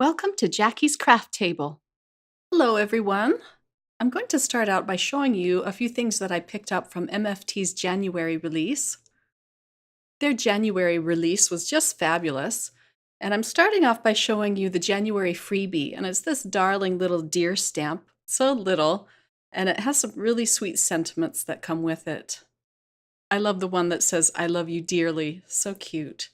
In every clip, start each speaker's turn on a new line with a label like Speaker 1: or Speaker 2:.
Speaker 1: Welcome to Jackie's Craft Table. Hello everyone. I'm going to start out by showing you a few things that I picked up from MFT's January release. Their January release was just fabulous, and I'm starting off by showing you the January freebie, and it's this darling little deer stamp, so little, and it has some really sweet sentiments that come with it. I love the one that says, "I love you dearly," so cute.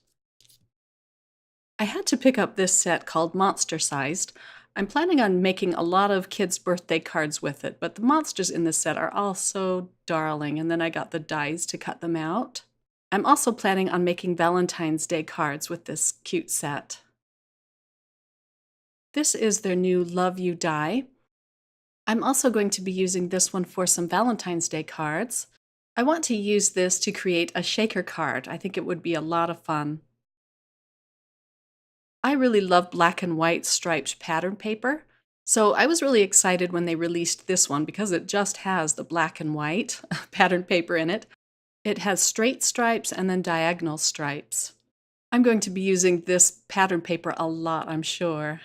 Speaker 1: I had to pick up this set called Monster Sized. I'm planning on making a lot of kids' birthday cards with it, but the monsters in this set are all so darling, and then I got the dies to cut them out. I'm also planning on making Valentine's Day cards with this cute set. This is their new Love You die. I'm also going to be using this one for some Valentine's Day cards. I want to use this to create a shaker card. I think it would be a lot of fun. I really love black and white striped pattern paper, so I was really excited when they released this one because it just has the black and white pattern paper in it. It has straight stripes and then diagonal stripes. I'm going to be using this pattern paper a lot, I'm sure.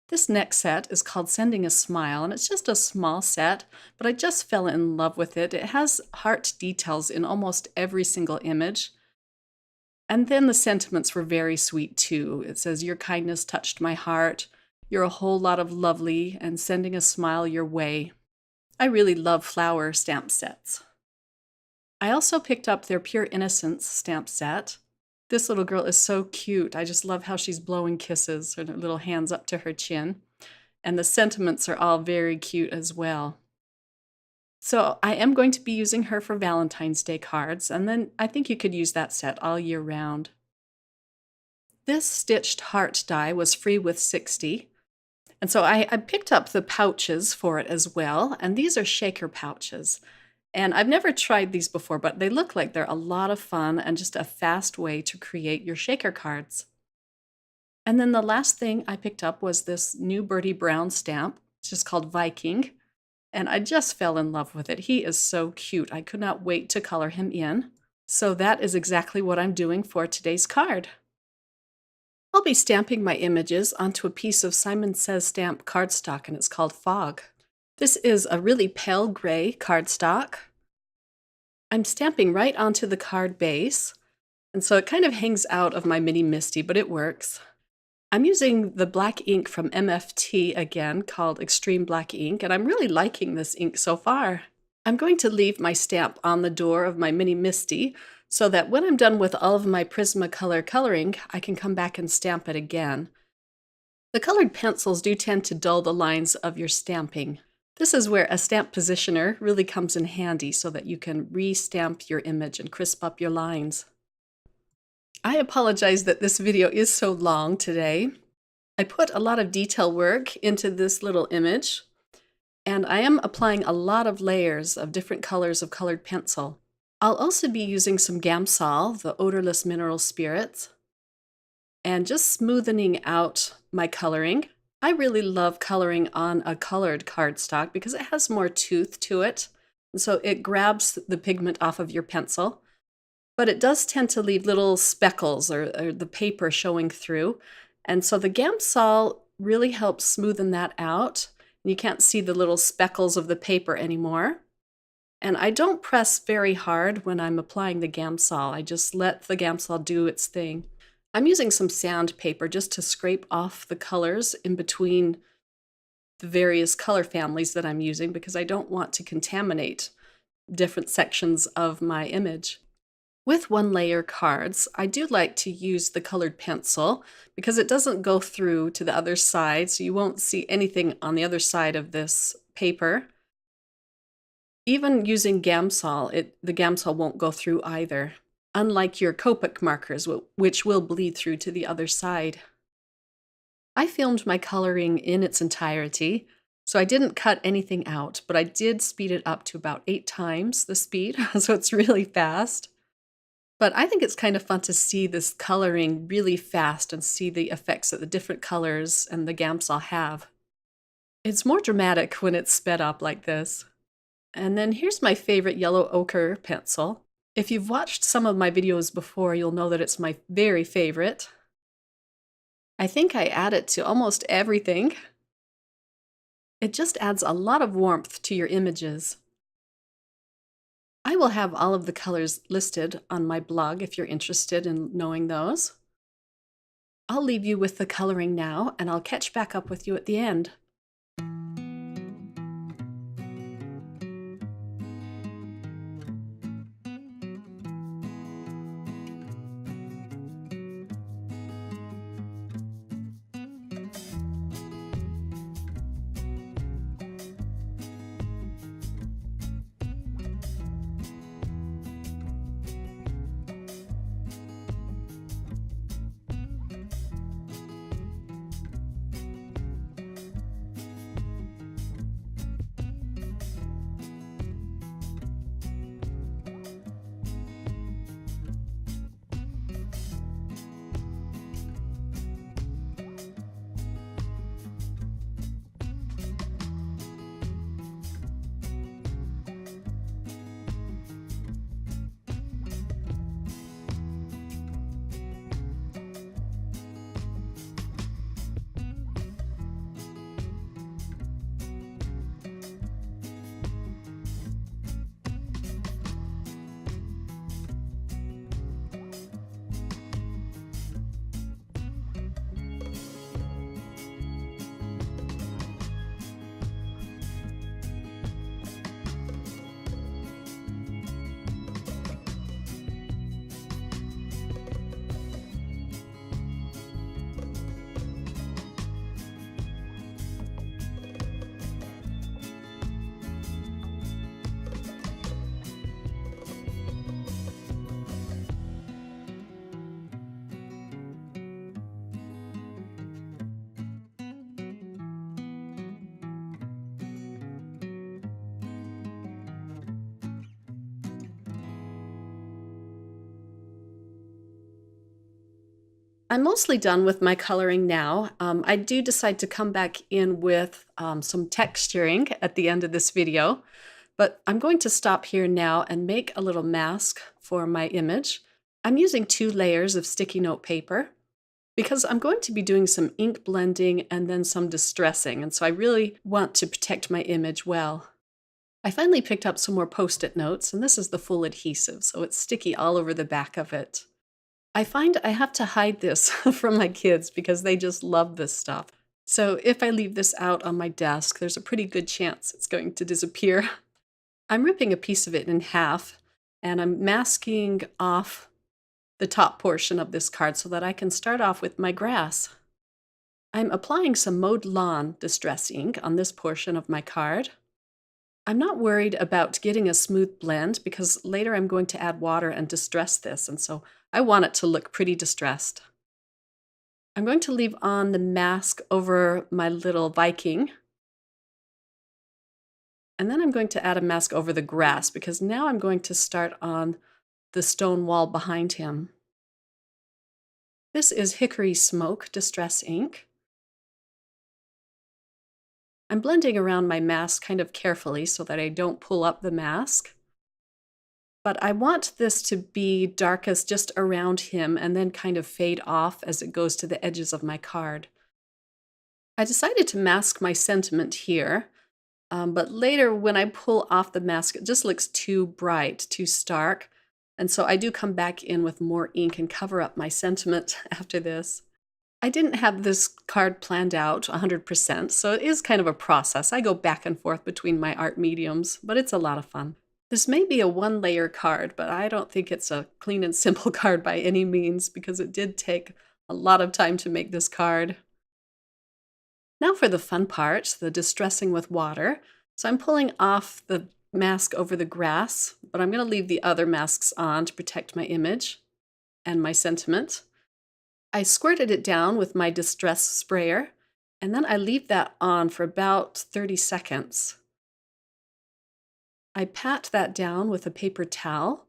Speaker 1: This next set is called Sending a Smile, and it's just a small set, but I just fell in love with it. It has heart details in almost every single image. And then the sentiments were very sweet too. It says, "Your kindness touched my heart. You're a whole lot of lovely and sending a smile your way." I really love flower stamp sets. I also picked up their Pure Innocence stamp set. This little girl is so cute. I just love how she's blowing kisses, her little hands up to her chin. And the sentiments are all very cute as well. So I am going to be using her for Valentine's Day cards, and then I think you could use that set all year round. This stitched heart die was free with 60. And so I picked up the pouches for it as well, and these are shaker pouches. And I've never tried these before, but they look like they're a lot of fun and just a fast way to create your shaker cards. And then the last thing I picked up was this new Bertie Brown stamp. It's just called Viking. And I just fell in love with it. He is so cute. I could not wait to color him in. So that is exactly what I'm doing for today's card. I'll be stamping my images onto a piece of Simon Says stamp cardstock, and it's called Fog. This is a really pale gray cardstock. I'm stamping right onto the card base, and so it kind of hangs out of my mini Misty, but it works. I'm using the black ink from MFT again, called Extreme Black Ink, and I'm really liking this ink so far. I'm going to leave my stamp on the door of my mini Misty so that when I'm done with all of my Prismacolor coloring, I can come back and stamp it again. The colored pencils do tend to dull the lines of your stamping. This is where a stamp positioner really comes in handy so that you can re-stamp your image and crisp up your lines. I apologize that this video is so long today. I put a lot of detail work into this little image, and I am applying a lot of layers of different colors of colored pencil. I'll also be using some Gamsol, the odorless mineral spirits, and just smoothing out my coloring. I really love coloring on a colored cardstock because it has more tooth to it, and so it grabs the pigment off of your pencil. But it does tend to leave little speckles or the paper showing through. And so the Gamsol really helps smoothen that out. You can't see the little speckles of the paper anymore. And I don't press very hard when I'm applying the Gamsol. I just let the Gamsol do its thing. I'm using some sandpaper just to scrape off the colors in between the various color families that I'm using because I don't want to contaminate different sections of my image. With one layer cards, I do like to use the colored pencil because it doesn't go through to the other side, so you won't see anything on the other side of this paper. Even using Gamsol, the Gamsol won't go through either, unlike your Copic markers, which will bleed through to the other side. I filmed my coloring in its entirety, so I didn't cut anything out, but I did speed it up to about 8 times the speed, so it's really fast. But I think it's kind of fun to see this coloring really fast and see the effects that the different colors and the Gamsol have. It's more dramatic when it's sped up like this. And then here's my favorite yellow ochre pencil. If you've watched some of my videos before, you'll know that it's my very favorite. I think I add it to almost everything. It just adds a lot of warmth to your images. I will have all of the colors listed on my blog if you're interested in knowing those. I'll leave you with the coloring now, and I'll catch back up with you at the end. I'm mostly done with my coloring now. I do decide to come back in with some texturing at the end of this video, but I'm going to stop here now and make a little mask for my image. I'm using 2 layers of sticky note paper because I'm going to be doing some ink blending and then some distressing, and so I really want to protect my image well. I finally picked up some more Post-it notes, and this is the full adhesive, so it's sticky all over the back of it. I find I have to hide this from my kids because they just love this stuff. So if I leave this out on my desk, there's a pretty good chance it's going to disappear. I'm ripping a piece of it in half, and I'm masking off the top portion of this card so that I can start off with my grass. I'm applying some Mowed Lawn Distress ink on this portion of my card. I'm not worried about getting a smooth blend because later I'm going to add water and distress this, and so I want it to look pretty distressed. I'm going to leave on the mask over my little Viking, and then I'm going to add a mask over the grass because now I'm going to start on the stone wall behind him. This is Hickory Smoke Distress ink. I'm blending around my mask kind of carefully so that I don't pull up the mask. But I want this to be darkest just around him and then kind of fade off as it goes to the edges of my card. I decided to mask my sentiment here, but later when I pull off the mask, it just looks too bright, too stark. And so I do come back in with more ink and cover up my sentiment after this. I didn't have this card planned out 100%, so it is kind of a process. I go back and forth between my art mediums, but it's a lot of fun. This may be a 1-layer card, but I don't think it's a clean and simple card by any means because it did take a lot of time to make this card. Now for the fun part, the distressing with water. So I'm pulling off the mask over the grass, but I'm going to leave the other masks on to protect my image and my sentiment. I squirted it down with my distress sprayer, and then I leave that on for about 30 seconds. I pat that down with a paper towel,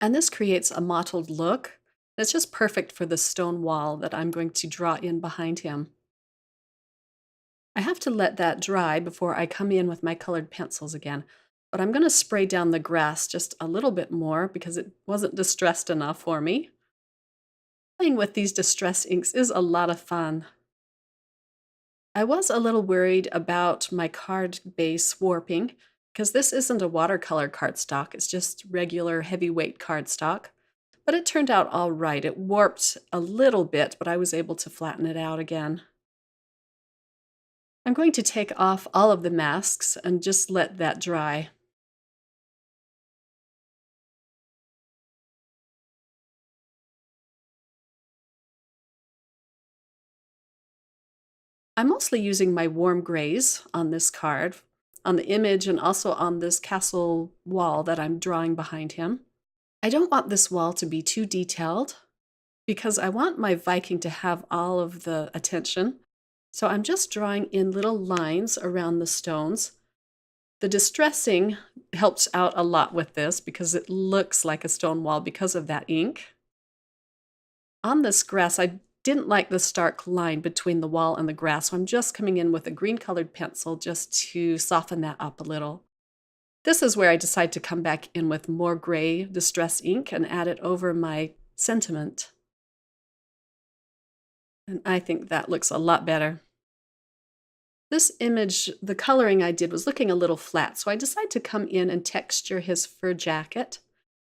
Speaker 1: and this creates a mottled look. It's just perfect for the stone wall that I'm going to draw in behind him. I have to let that dry before I come in with my colored pencils again, but I'm going to spray down the grass just a little bit more because it wasn't distressed enough for me. Playing with these distress inks is a lot of fun. I was a little worried about my card base warping because this isn't a watercolor cardstock, it's just regular heavyweight cardstock. But it turned out all right. It warped a little bit, but I was able to flatten it out again. I'm going to take off all of the masks and just let that dry. I'm mostly using my warm grays on this card, on the image, and also on this castle wall that I'm drawing behind him. I don't want this wall to be too detailed because I want my Viking to have all of the attention. So I'm just drawing in little lines around the stones. The distressing helps out a lot with this because it looks like a stone wall because of that ink. On this grass, I didn't like the stark line between the wall and the grass, so I'm just coming in with a green colored pencil just to soften that up a little. This is where I decide to come back in with more gray distress ink and add it over my sentiment. And I think that looks a lot better. This image, the coloring I did was looking a little flat, so I decided to come in and texture his fur jacket.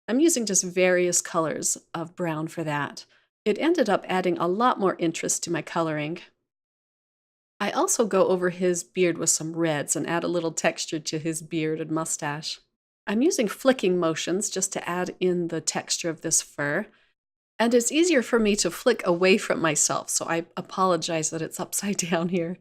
Speaker 1: I'm using just various colors of brown for that. It ended up adding a lot more interest to my coloring. I also go over his beard with some reds and add a little texture to his beard and mustache. I'm using flicking motions just to add in the texture of this fur. And it's easier for me to flick away from myself, so I apologize that it's upside down here.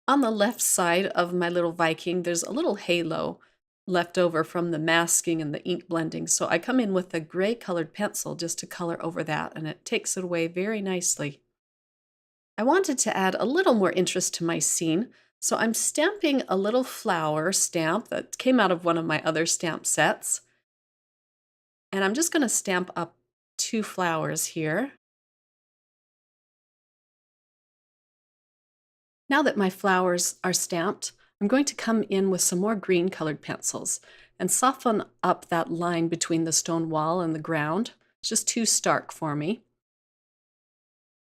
Speaker 1: On the left side of my little Viking, there's a little halo left over from the masking and the ink blending. So I come in with a gray colored pencil just to color over that, and it takes it away very nicely. I wanted to add a little more interest to my scene, so I'm stamping a little flower stamp that came out of one of my other stamp sets. And I'm just going to stamp up 2 flowers here. Now that my flowers are stamped, I'm going to come in with some more green colored pencils and soften up that line between the stone wall and the ground. It's just too stark for me.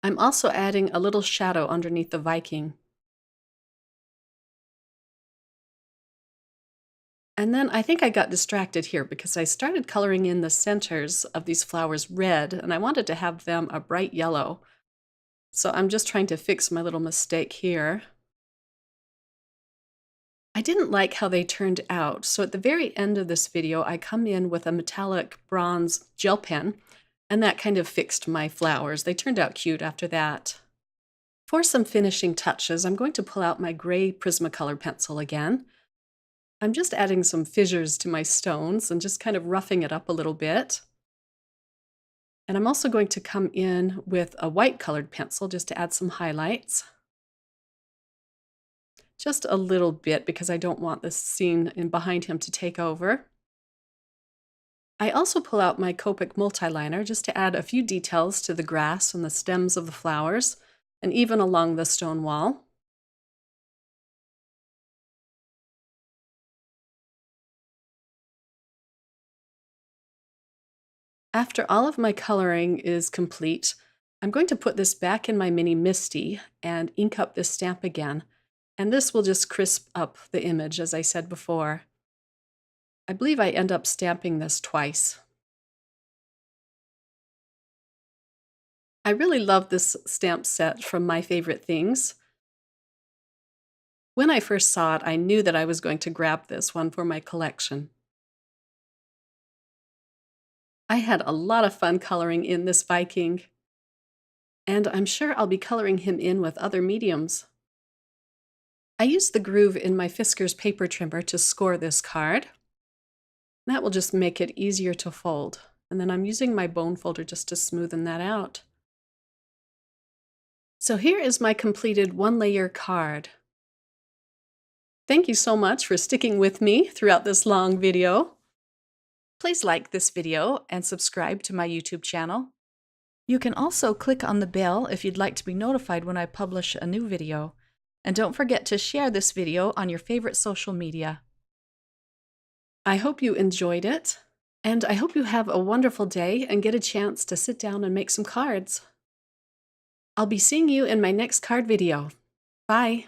Speaker 1: I'm also adding a little shadow underneath the Viking. And then I think I got distracted here because I started coloring in the centers of these flowers red, and I wanted to have them a bright yellow. So I'm just trying to fix my little mistake here. I didn't like how they turned out, so at the very end of this video, I come in with a metallic bronze gel pen, and that kind of fixed my flowers. They turned out cute after that. For some finishing touches, I'm going to pull out my gray Prismacolor pencil again. I'm just adding some fissures to my stones and just kind of roughing it up a little bit. And I'm also going to come in with a white colored pencil just to add some highlights. Just a little bit because I don't want this scene in behind him to take over. I also pull out my Copic multiliner just to add a few details to the grass and the stems of the flowers, and even along the stone wall. After all of my coloring is complete, I'm going to put this back in my mini Misty and ink up this stamp again. And this will just crisp up the image, as I said before. I believe I end up stamping this twice. I really love this stamp set from My Favorite Things. When I first saw it, I knew that I was going to grab this one for my collection. I had a lot of fun coloring in this Viking, and I'm sure I'll be coloring him in with other mediums. I used the groove in my Fiskars paper trimmer to score this card. That will just make it easier to fold. And then I'm using my bone folder just to smoothen that out. So here is my completed 1-layer card. Thank you so much for sticking with me throughout this long video. Please like this video and subscribe to my YouTube channel. You can also click on the bell if you'd like to be notified when I publish a new video. And don't forget to share this video on your favorite social media. I hope you enjoyed it, and I hope you have a wonderful day and get a chance to sit down and make some cards. I'll be seeing you in my next card video. Bye!